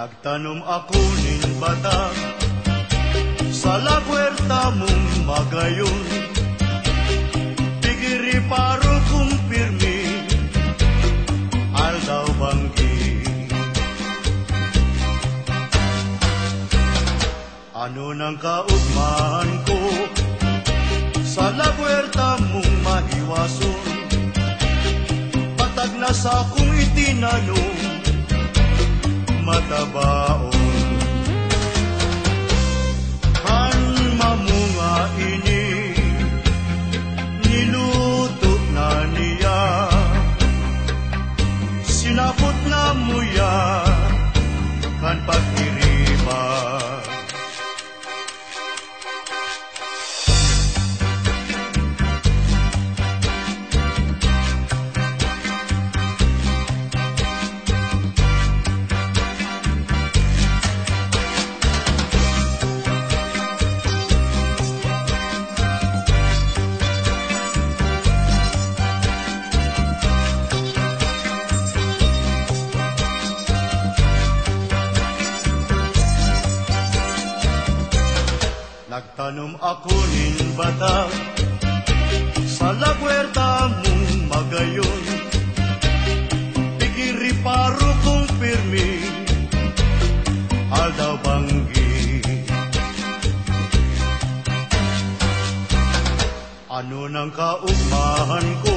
Nagtanom ako nin bata sa lagwerta mong magayon. Pigiri paro kong pirmi, aldaw banggi. Ano nang kaugmahan ko sa lagwerta mong mahiwason? Patag na sa kong itinanong matabaon. Han mamunga ini niluto na niya, sinapot na muya kan pagkiriba. Nagtanom ako nin bata sa lagwerta mong magayon. Pigiri paro kong pirmi, aldaw banggi. Ano nang kaugmahan ko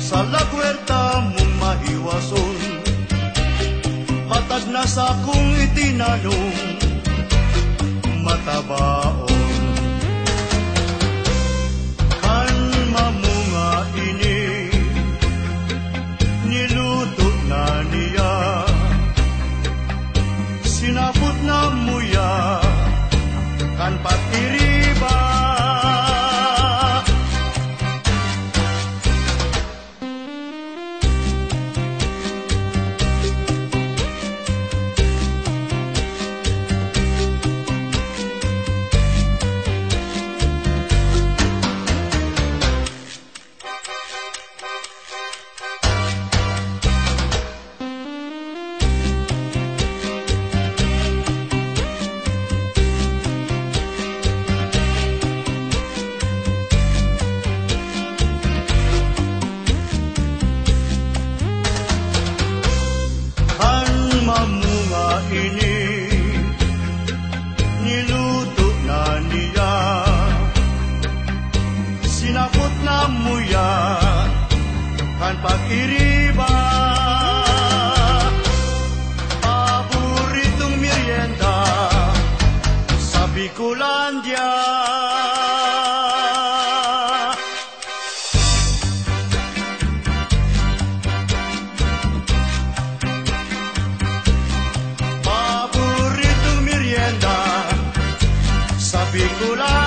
sa lagwerta mong mahiwason? Patag na sa kong itinanong matabaon. Kan mamunga ini niluto na niya, sinapot na muya kan patiriba. Mamunga ini niluto na niya, sinapot na muya kan pag-iriba. Paboritong merienda sa Bicolandia. Bicolandia.